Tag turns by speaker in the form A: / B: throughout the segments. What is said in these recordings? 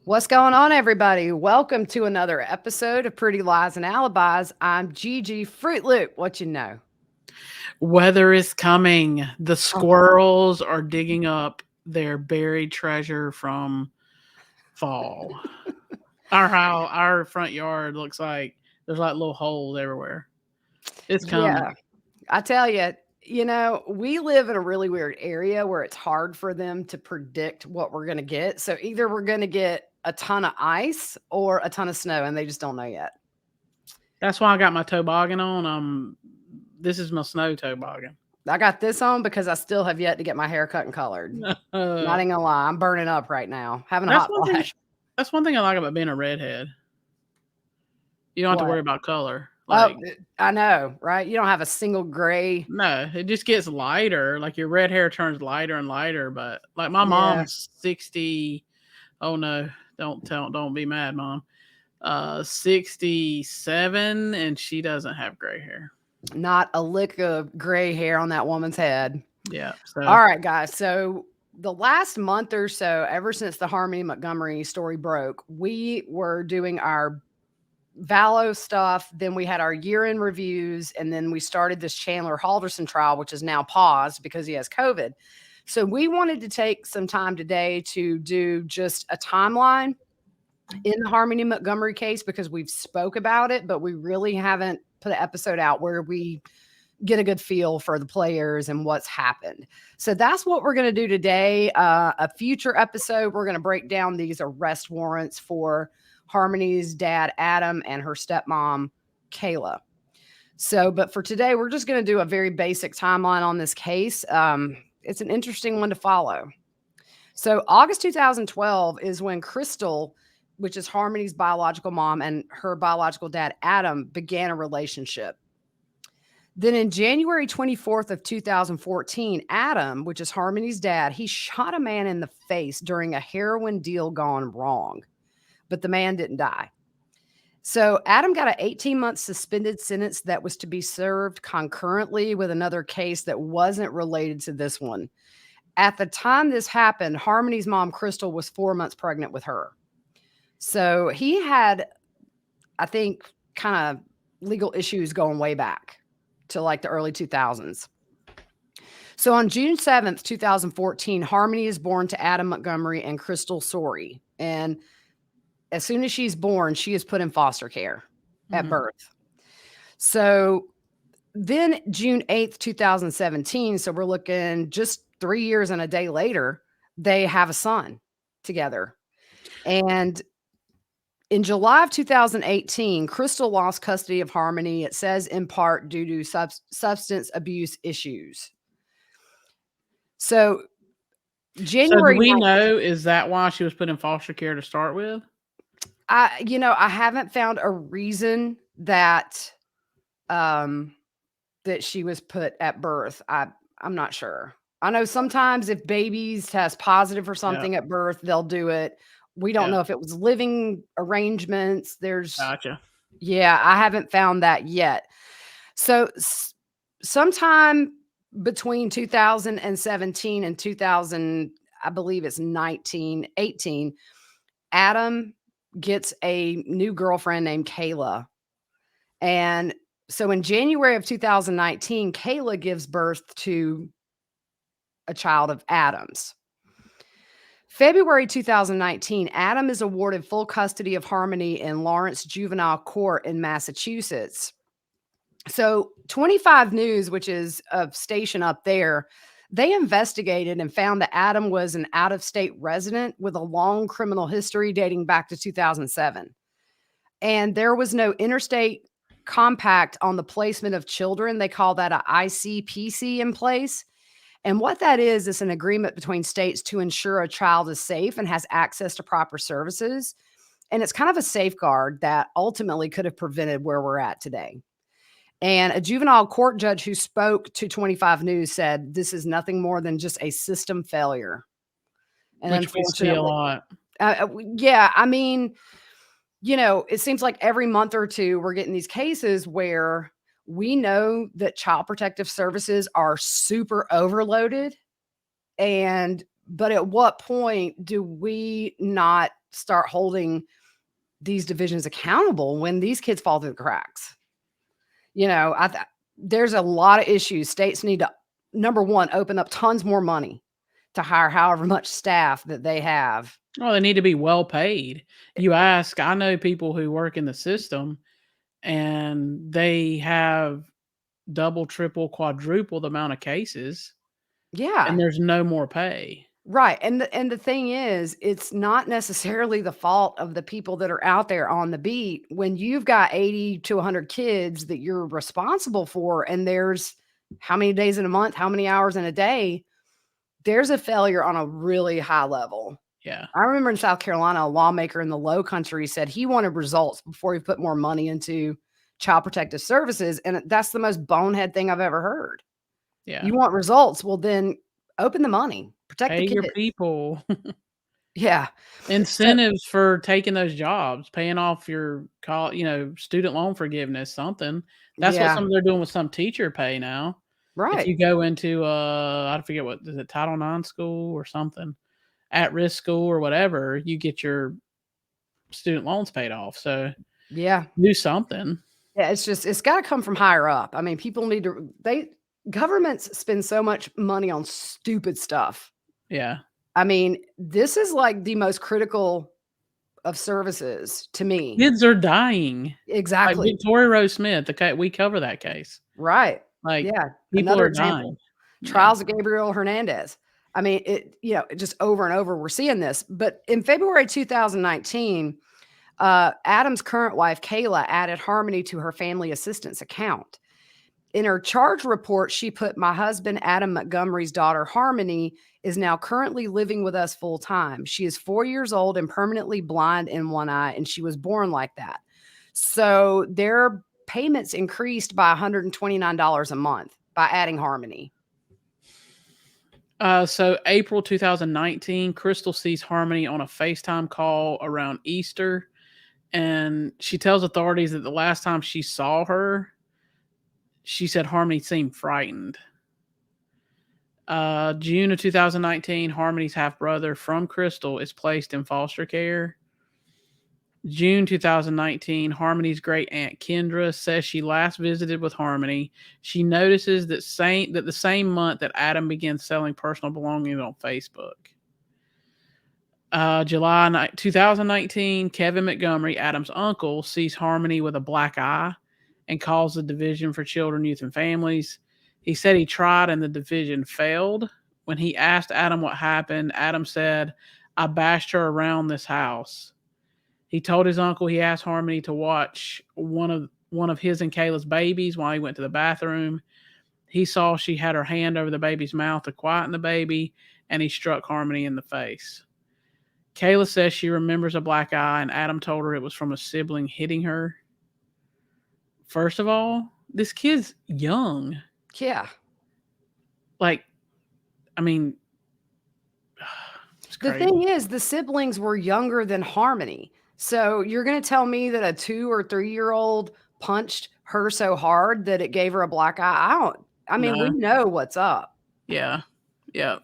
A: What's going on, everybody? Welcome to another episode of Pretty Lies and Alibis. I'm Gigi Fruit Loop. What you know?
B: Weather is coming. The
A: Oh,
B: squirrels are digging up their buried treasure from fall. Our front yard looks like there's like little holes everywhere. It's coming.
A: yeah. I tell you, we live in a really weird area where it's hard for them to predict what we're going to get. So either we're going to get a ton of ice or a ton of snow, and they just don't know yet.
B: That's why I got my toboggan on. This is my snow toboggan.
A: I got this on because I still have yet to get my hair cut and colored. Not even gonna lie, I'm burning up right now, having a
B: that's
A: hot
B: one thing.
A: flash.
B: That's one thing I like about being a redhead. You don't have to
A: What?
B: worry about color.
A: Oh,
B: Like
A: I know, right? You don't have a single gray.
B: no, it just gets lighter. Like your red hair turns lighter and lighter. But like my
A: Yeah.
B: mom's 60. Oh no, don't be mad, mom. 67 and she doesn't have gray hair.
A: Not a lick of gray hair on that woman's head.
B: Yeah.
A: All
B: So
A: right, guys. So the last month or so, ever since the Harmony Montgomery story broke, we were doing our Valo stuff. Then we had our year-end reviews, and then we started this Chandler Halderson trial, which is now paused because he has COVID. So we wanted to take some time today to do just a timeline in the Harmony Montgomery case because we've spoke about it, but we really haven't put an episode out where we get a good feel for the players and what's happened. So that's what we're going to do today. A future episode, we're going to break down these arrest warrants for Harmony's dad, Adam, and her stepmom, Kayla. So, but for today, we're just going to do a very basic timeline on this case. It's an interesting one to follow. So, August 2012 is when Crystal, which is Harmony's biological mom, and her biological dad, Adam, began a relationship. Then in January 24th of 2014, Adam, which is Harmony's dad, he shot a man in the face during a heroin deal gone wrong, but the man didn't die. So Adam got an 18-month suspended sentence that was to be served concurrently with another case that wasn't related to this one. At the time this happened, Harmony's mom, Crystal, was 4 months pregnant with her. So he had, I think, kind of legal issues going way back to like the early 2000s. So on June 7th, 2014, Harmony is born to Adam Montgomery and Crystal Sorey. And as soon as she's born, she is put in foster care at birth. So then June 8th, 2017, so we're looking just 3 years and a day later, they have a son together. And in July of 2018, Crystal lost custody of Harmony, it says in part due to substance abuse issues. So
B: So do
A: January
B: we
A: 9th,
B: know, is that why she was put in foster care to start with?
A: I haven't found a reason that that she was put at birth. I'm not sure. I know sometimes if babies test positive for something at birth, they'll do it. We don't
B: Yeah.
A: know if it was living arrangements.
B: Gotcha.
A: Yeah, I haven't found that yet. So sometime between 2017 and 2000, I believe it's 18, Adam gets a new girlfriend named Kayla. And so in January of 2019, Kayla gives birth to a child of Adam's. February 2019, Adam is awarded full custody of Harmony in Lawrence Juvenile Court in Massachusetts. So 25 News, which is a station up there, they investigated and found that Adam was an out-of-state resident with a long criminal history dating back to 2007. And there was no interstate compact on the placement of children. They call that an ICPC in place. And what that is an agreement between states to ensure a child is safe and has access to proper services. And it's kind of a safeguard that ultimately could have prevented where we're at today. And a juvenile court judge who spoke to 25 News said this is nothing more than just a system failure. And
B: Which we see a
A: unfortunately,
B: lot.
A: yeah, I mean, it seems like every month or two we're getting these cases where we know that child protective services are super overloaded. But at what point do we not start holding these divisions accountable when these kids fall through the cracks. There's a lot of issues. States need to, number one, open up tons more money to hire however much staff that they have.
B: Oh, they need to be well paid. I know people who work in the system and they have double, triple, quadruple the amount of cases,
A: Yeah.
B: and there's no more pay.
A: Right. And the thing is, it's not necessarily the fault of the people that are out there on the beat when you've got 80 to 100 kids that you're responsible for, and there's how many days in a month, how many hours in a day, there's a failure on a really high level.
B: Yeah.
A: I remember in South Carolina, a lawmaker in the Low Country said he wanted results before he put more money into child protective services, and that's the most bonehead thing I've ever heard.
B: Yeah.
A: You want results? Well, then open the money, protect
B: Pay
A: the
B: your
A: kids.
B: people.
A: Yeah.
B: Incentives for taking those jobs, paying off your student loan forgiveness, something. That's what
A: Yeah.
B: they're doing with some teacher pay now. If you
A: Right.
B: go into I forget what is it, Title IX school or something, at risk school or whatever, you get your student loans paid off. So
A: Yeah.
B: do something.
A: Yeah, it's gotta come from higher up. I mean, people need to governments spend so much money on stupid stuff.
B: Yeah.
A: I mean, this is like the most critical of services to me.
B: Kids are dying. Like
A: Exactly.
B: Victoria Rose Smith, we cover that case.
A: Right.
B: Like,
A: Yeah.
B: people
A: Another
B: are dying.
A: example,
B: Yeah.
A: trials of Gabriel Hernandez. I mean, just over and over, we're seeing this. But in February 2019, Adam's current wife, Kayla, added Harmony to her family assistance account. In her charge report, she put, "My husband, Adam Montgomery's daughter, Harmony, is now currently living with us full time. She is 4 years old and permanently blind in one eye, and she was born like that." So their payments increased by $129 a month by adding Harmony.
B: So April 2019, Crystal sees Harmony on a FaceTime call around Easter, and she tells authorities that the last time she saw her, she said Harmony seemed frightened. June of 2019, Harmony's half brother from Crystal is placed in foster care. June 2019, Harmony's great aunt Kendra says she last visited with Harmony. She notices that the same month that Adam began selling personal belongings on Facebook. July 2019, Kevin Montgomery, Adam's uncle, sees Harmony with a black eye and calls the Division for Children, Youth, and Families. He said he tried and the division failed. When he asked Adam what happened, Adam said, "I bashed her around this house." He told his uncle he asked Harmony to watch one of his and Kayla's babies while he went to the bathroom. He saw she had her hand over the baby's mouth to quieten the baby, and he struck Harmony in the face. Kayla says she remembers a black eye, and Adam told her it was from a sibling hitting her. First of all, this kid's young.
A: Yeah.
B: Like, I mean, it's
A: The
B: crazy.
A: thing is, the siblings were younger than Harmony. So you're going to tell me that a 2 or 3-year-old punched her so hard that it gave her a black eye? We
B: No.
A: know what's up.
B: Yeah. Yeah.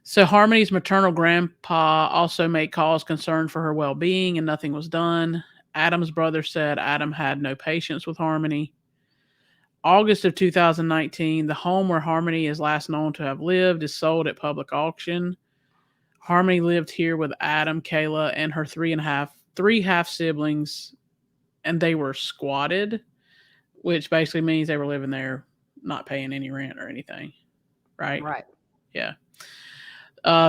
B: So Harmony's maternal grandpa also made calls concerned for her well-being, and nothing was done. Adam's brother said Adam had no patience with Harmony. August of 2019, the home where Harmony is last known to have lived is sold at public auction. Harmony lived here with Adam, Kayla, and her three half siblings, and they were squatted, which basically means they were living there not paying any rent or anything. Right?
A: Right.
B: Yeah.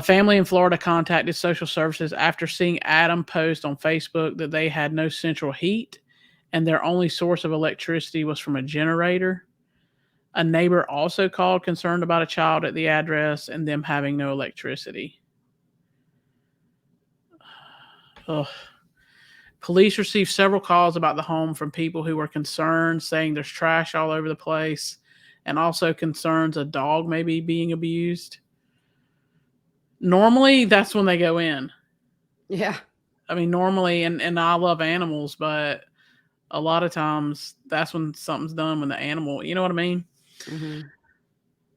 B: Family in Florida contacted social services after seeing Adam post on Facebook that they had no central heat and their only source of electricity was from a generator. A neighbor also called concerned about a child at the address and them having no electricity. Ugh. Police received several calls about the home from people who were concerned, saying there's trash all over the place, and also concerns a dog may be being abused. Normally, that's when they go in.
A: Yeah.
B: I mean, normally, and I love animals, but a lot of times that's when something's done when the animal, you know what I mean?
A: Mm-hmm.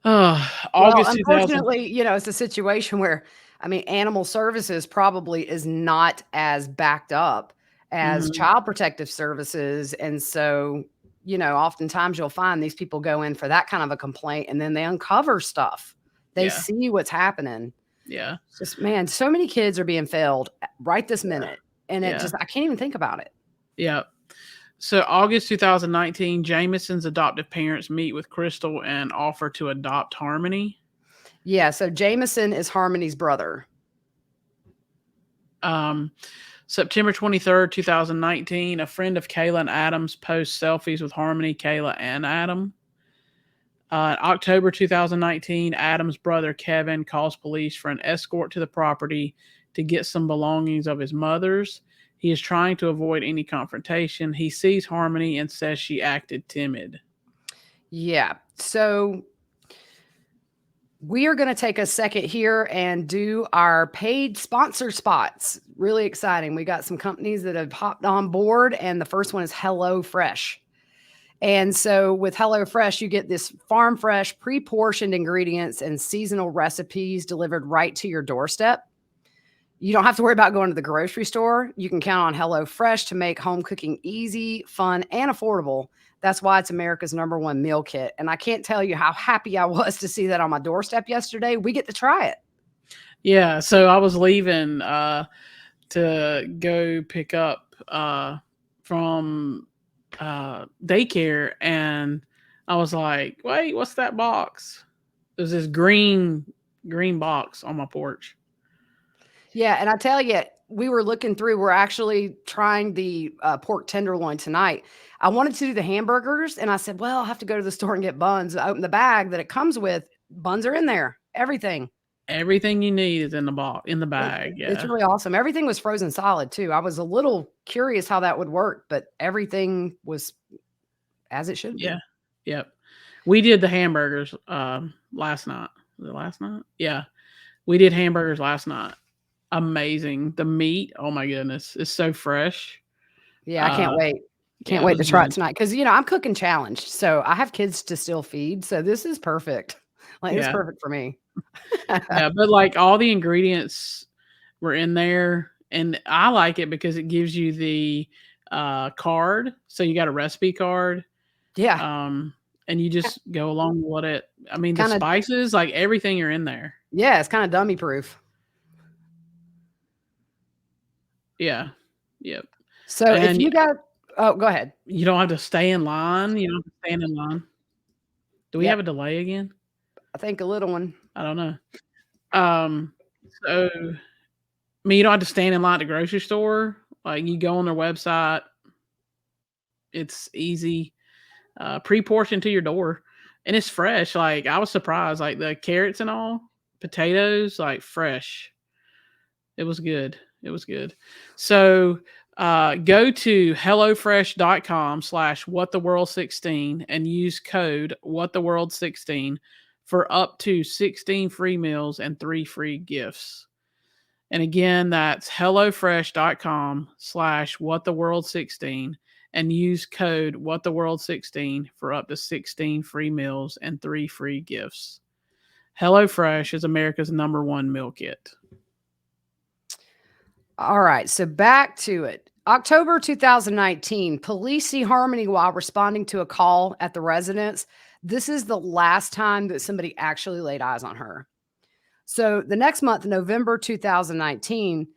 B: August
A: Well,
B: 2000.
A: unfortunately, it's a situation where I mean, animal services probably is not as backed up as
B: Mhm.
A: child protective services. And so, oftentimes you'll find these people go in for that kind of a complaint and then they uncover stuff. They
B: Yeah.
A: see what's happening.
B: Yeah.
A: It's just, man, so many kids are being failed right this minute. And
B: Yeah.
A: I can't even think about it.
B: Yeah. So August 2019, Jameson's adoptive parents meet with Crystal and offer to adopt Harmony.
A: Yeah. So Jameson is Harmony's brother.
B: September 23rd, 2019, a friend of Kayla and Adam's posts selfies with Harmony, Kayla, and Adam. October 2019, Adam's brother Kevin calls police for an escort to the property to get some belongings of his mother's. He is trying to avoid any confrontation. He sees Harmony and says she acted timid.
A: Yeah. So we are going to take a second here and do our paid sponsor spots. Really exciting. We got some companies that have hopped on board, and the first one is Hellofresh. And so with Hellofresh, you get this farm fresh, pre-portioned ingredients and seasonal recipes delivered right to your doorstep. You don't have to worry about going to the grocery store. You can count on HelloFresh to make home cooking easy, fun, and affordable. That's why it's America's #1 meal kit. And I can't tell you how happy I was to see that on my doorstep yesterday. We get to try it.
B: Yeah, so I was leaving to go pick up from daycare, and I was like, wait, what's that box? There's this green box on my porch.
A: Yeah, and I tell you, we were looking through. We're actually trying the pork tenderloin tonight. I wanted to do the hamburgers, and I said, "Well, I'll have to go to the store and get buns." I opened the bag that it comes with. Buns are in there. Everything.
B: Everything you need is in the bag.
A: It's
B: Yeah,
A: really awesome. Everything was frozen solid too. I was a little curious how that would work, but everything was as it should
B: yeah,
A: be.
B: yep. We did the hamburgers last night. Was it last night? Yeah, we did hamburgers last night. Amazing. The meat, oh my goodness, it's so fresh.
A: Yeah, I can't wait.
B: Yeah,
A: Can't
B: it
A: wait
B: was
A: to try it
B: good.
A: tonight because I'm cooking challenged, so I have kids to still feed. So this is perfect. Like it's
B: Yeah,
A: perfect for me.
B: yeah, but like all the ingredients were in there, and I like it because it gives you the card. So you got a recipe card,
A: Yeah,
B: and you just go along with what it. I mean, the
A: kind of.
B: spices, like everything, are in there.
A: Yeah, it's kind of dummy proof.
B: Yeah, yep.
A: So if
B: And
A: you got, oh, go ahead.
B: you don't have to stay in line. You don't have to stand in line. Do we have a
A: Yep,
B: delay again?
A: I think a little one.
B: I don't know. Um, so I mean, you don't have to stand in line at the grocery store. Like you go on their website, it's easy, pre-portioned to your door, and it's fresh. Like I was surprised, like the carrots and all, potatoes, like fresh. It was good. It was good. So go to hellofresh.com/whattheworld16 and use code whattheworld16 for up to 16 free meals and 3 free gifts. And again, that's hellofresh.com/whattheworld16 and use code whattheworld16 for up to 16 free meals and 3 free gifts. HelloFresh is America's #1 meal kit.
A: All right, so back to it. October 2019, police see Harmony while responding to a call at the residence. This is the last time that somebody actually laid eyes on her. So the next month, November 2019,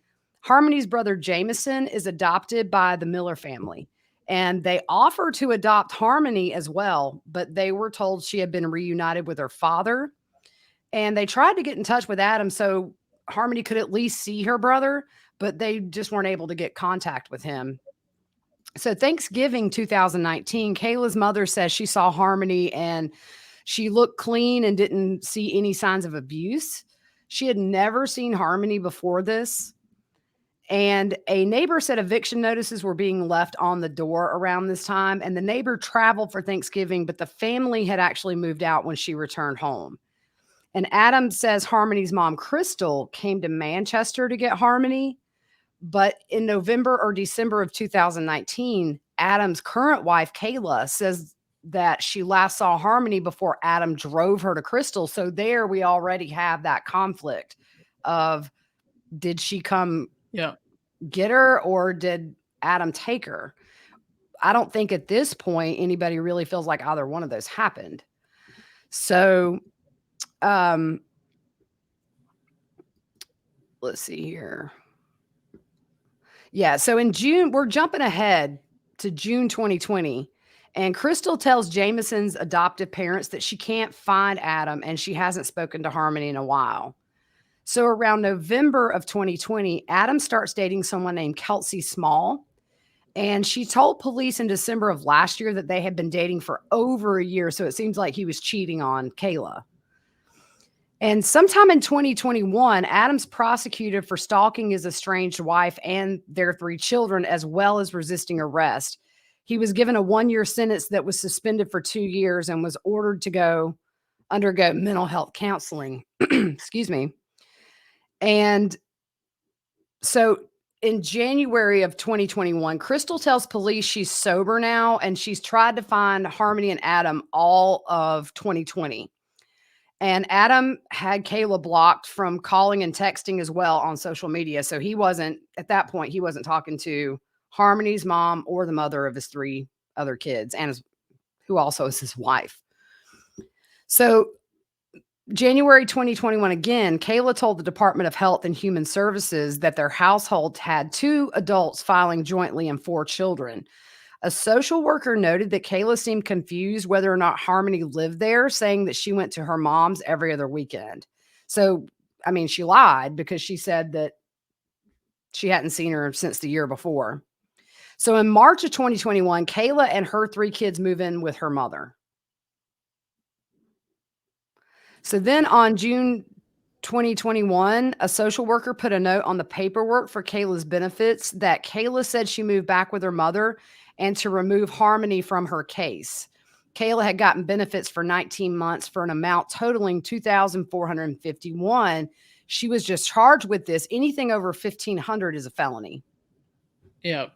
A: Harmony's brother Jameson is adopted by the Miller family. And they offer to adopt Harmony as well, but they were told she had been reunited with her father. And they tried to get in touch with Adam so Harmony could at least see her brother, but they just weren't able to get contact with him. So Thanksgiving 2019, Kayla's mother says she saw Harmony and she looked clean and didn't see any signs of abuse. She had never seen Harmony before this. And a neighbor said eviction notices were being left on the door around this time. And the neighbor traveled for Thanksgiving, but the family had actually moved out when she returned home. And Adam says Harmony's mom, Crystal, came to Manchester to get Harmony. But in November or December of 2019, Adam's current wife, Kayla, says that she last saw Harmony before Adam drove her to Crystal. So there we already have that conflict of Did she come
B: Yeah.
A: get her, or did Adam take her? I don't think at this point anybody really feels like either one of those happened. So, um, let's see here. Yeah, so in June, we're jumping ahead to June 2020, and Crystal tells Jameson's adoptive parents that she can't find Adam and she hasn't spoken to Harmony in a while. So around November of 2020, Adam starts dating someone named Kelsey Small. And she told police in December of last year that they had been dating for over a year. So it seems like he was cheating on Kayla. And sometime in 2021, Adams prosecuted for stalking his estranged wife and their 3 children, as well as resisting arrest. He was given a 1-year sentence that was suspended for 2 years and was ordered to undergo mental health counseling. Excuse me. And so in January of 2021, Crystal tells police she's sober now and she's tried to find Harmony and Adam all of 2020. And Adam had Kayla blocked from calling and texting as well on social media. So he wasn't, at that point, he wasn't talking to Harmony's mom or the mother of his 3 other kids, and who also is his wife. So January 2021, again, Kayla told the Department of Health and Human Services that their household had 2 adults filing jointly and 4 children. A social worker noted that Kayla seemed confused whether or not Harmony lived there, saying that she went to her mom's every other weekend. So, I mean, she lied because she said that she hadn't seen her since the year before. So in March of 2021, Kayla and her 3 kids move in with her mother. So then on June 2021, a social worker put a note on the paperwork for Kayla's benefits that Kayla said she moved back with her mother and to remove Harmony from her case. Kayla had gotten benefits for 19 months for an amount totaling $2,451. She was just charged with this. Anything over $1,500 is a felony.
B: Yeah.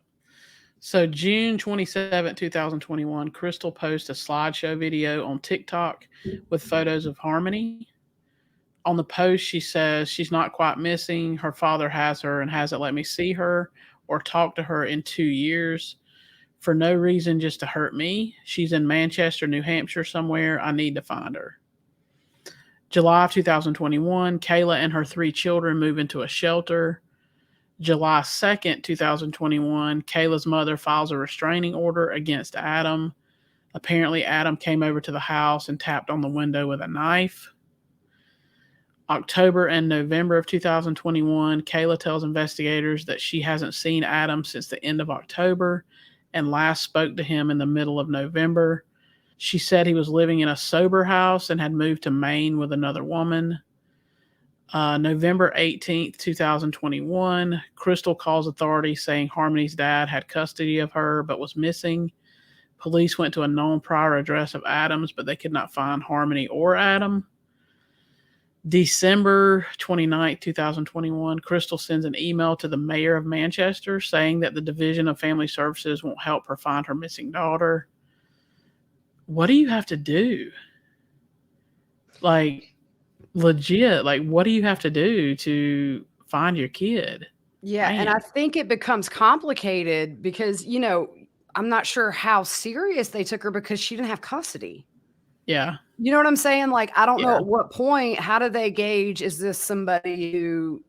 B: So June 27, 2021, Crystal posts a slideshow video on TikTok with photos of Harmony. On the post, she says she's not quite missing. Her father has her and hasn't let me see her or talk to her in 2 years. For no reason, just to hurt me. She's in Manchester, New Hampshire somewhere. I need to find her. July of 2021, Kayla and her 3 children move into a shelter. July 2nd, 2021, Kayla's mother files a restraining order against Adam. Apparently, Adam came over to the house and tapped on the window with a knife. October and November of 2021, Kayla tells investigators that she hasn't seen Adam since the end of October and last spoke to him in the middle of November. She said he was living in a sober house and had moved to Maine with another woman. November 18th, 2021, Crystal calls authorities saying Harmony's dad had custody of her but was missing. Police went to a known prior address of Adam's, but they could not find Harmony or Adam. December 29th, 2021, Crystal sends an email to the mayor of Manchester saying that the Division of Family Services won't help her find her missing daughter. What do you have to do? Like, legit, like, what do you have to do to find your kid?
A: Yeah,
B: Man.
A: and I think it becomes complicated because, I'm not sure how serious they took her because she didn't have custody.
B: Yeah.
A: You know what I'm saying? Like, I don't know
B: Yeah.
A: at what point, how do they gauge, is this somebody who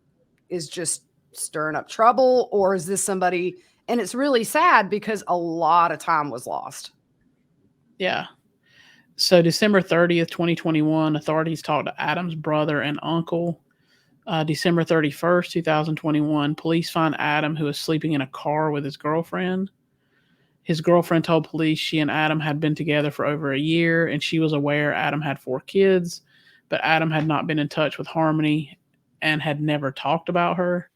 A: is just stirring up trouble, or is this somebody, and it's really sad because a lot of time was lost.
B: Yeah. So December 30th, 2021, authorities talked to Adam's brother and uncle. December 31st, 2021, police find Adam, who is sleeping in a car with his girlfriend. His girlfriend told police she and Adam had been together for over a year, and she was aware Adam had 4 kids, but Adam had not been in touch with Harmony and had never talked about her.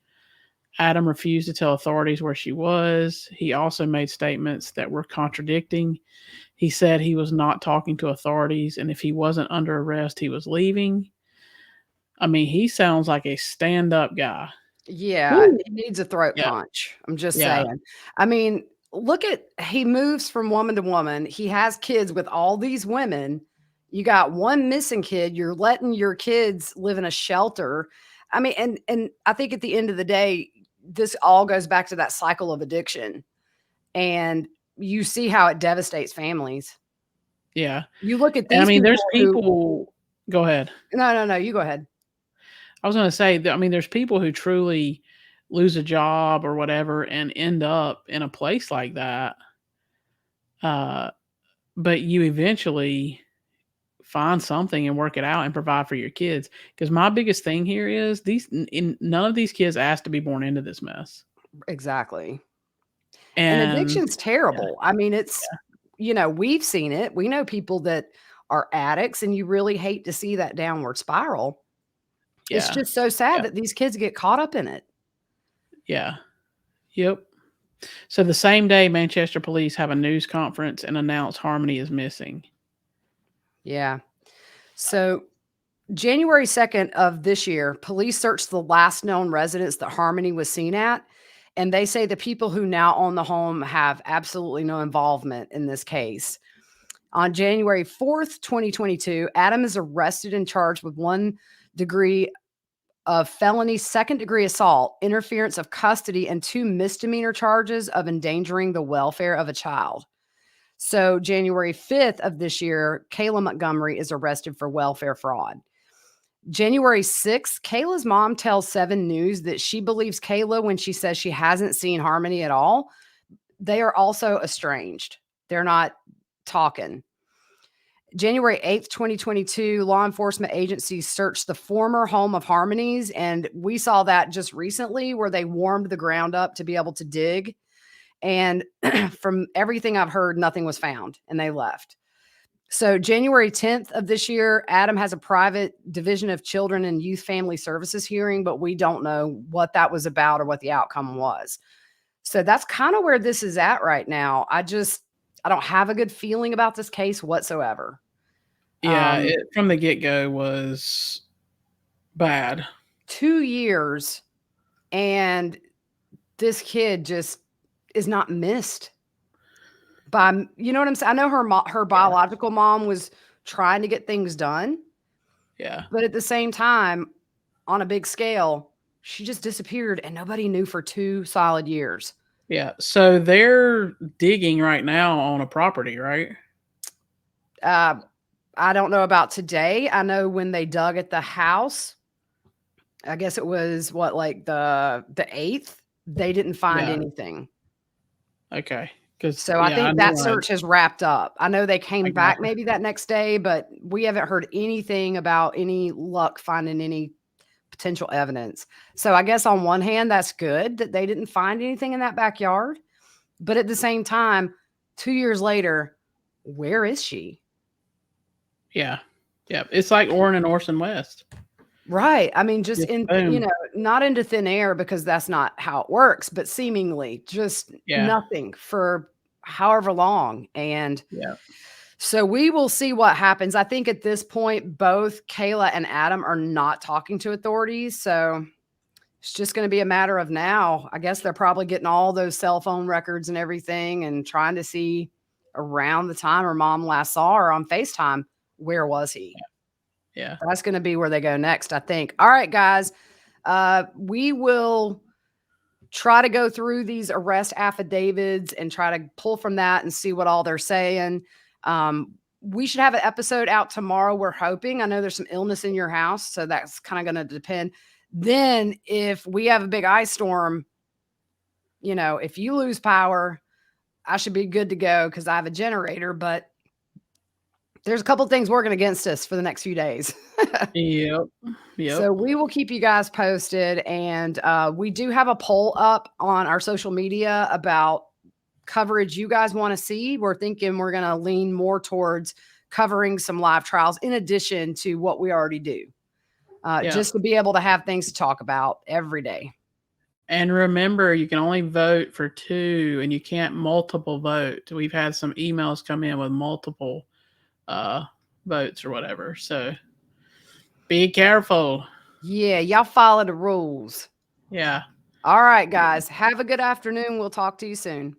B: Adam refused to tell authorities where she was. He also made statements that were contradicting. He said he was not talking to authorities, and if he wasn't under arrest, he was leaving. I mean, he sounds like a stand-up guy.
A: Yeah, he needs a throat punch. I'm just saying. I mean, he moves from woman to woman. He has kids with all these women. You got one missing kid. You're letting your kids live in a shelter. I mean, and I think at the end of the day, this all goes back to that cycle of addiction. And you see how it devastates families.
B: Yeah.
A: You look at
B: And I
A: these
B: mean,
A: people
B: there's people. Go ahead.
A: No, you go ahead.
B: I was going to say that, I mean, there's people who truly lose a job or whatever and end up in a place like that. But you eventually find something and work it out and provide for your kids. Because my biggest thing here is none of these kids asked to be born into this mess.
A: Exactly. And
B: And
A: addiction's terrible. I mean, it's, we've seen it. We know people that are addicts, and you really hate to see that downward spiral. It's
B: yeah,
A: just so sad
B: yeah,
A: that these kids get caught up in it.
B: yeah, yep. So the same day, Manchester police have a news conference and announce Harmony is missing.
A: Yeah. So January 2nd of this year, police searched the last known residence that Harmony was seen at. And they say the people who now own the home have absolutely no involvement in this case. On January 4th, 2022, Adam is arrested and charged with 1 degree of felony second-degree assault, interference of custody, and 2 misdemeanor charges of endangering the welfare of a child. So January 5th of this year, Kayla Montgomery is arrested for welfare fraud. January 6th, Kayla's mom tells 7 News that she believes Kayla when she says she hasn't seen Harmony at all. They are also estranged. They're not talking. January 8th, 2022, law enforcement agencies searched the former home of Harmony's, and we saw that just recently where they warmed the ground up to be able to dig. And from everything I've heard, nothing was found, and they left. So January 10th of this year, Adam has a private Division of Children and Youth Family Services hearing, but we don't know what that was about or what the outcome was. So that's kind of where this is at right now. I don't have a good feeling about this case whatsoever.
B: Yeah, it from the get-go was bad.
A: 2 years, and this kid just is not missed by, you know what I'm saying? I know her biological mom was trying to get things done.
B: Yeah.
A: But at the same time, on a big scale, she just disappeared and nobody knew for 2 solid years.
B: Yeah. So they're digging right now on a property, right?
A: I don't know about today. I know when they dug at the house, I guess it was like the 8th, they didn't find anything.
B: Okay.
A: So I think that search has wrapped up. I know they came back maybe that next day, but we haven't heard anything about any luck finding any potential evidence. So I guess on one hand, that's good that they didn't find anything in that backyard. But at the same time, 2 years later, where is she?
B: Yeah. Yeah. It's like Orrin and Orson West.
A: Right. I mean, just not into thin air, because that's not how it works, but seemingly just nothing for however long. And so we will see what happens. I think at this point, both Kayla and Adam are not talking to authorities. So it's just going to be a matter of now. I guess they're probably getting all those cell phone records and everything and trying to see around the time her mom last saw her on FaceTime, where was he?
B: Yeah.
A: That's going to be where they go next, I think. All right, guys. We will try to go through these arrest affidavits and try to pull from that and see what all they're saying. We should have an episode out tomorrow, we're hoping. I know there's some illness in your house, so that's kind of going to depend. Then if we have a big ice storm, if you lose power, I should be good to go because I have a generator, but there's a couple things working against us for the next few days.
B: Yep.
A: So we will keep you guys posted. And we do have a poll up on our social media about coverage you guys want to see. We're thinking we're going to lean more towards covering some live trials in addition to what we already do, just to be able to have things to talk about every day.
B: And remember, you can only vote for 2 and you can't multiple vote. We've had some emails come in with multiple votes or whatever. So be careful.
A: Yeah, y'all follow the rules.
B: Yeah.
A: All right, guys. Have a good afternoon. We'll talk to you soon.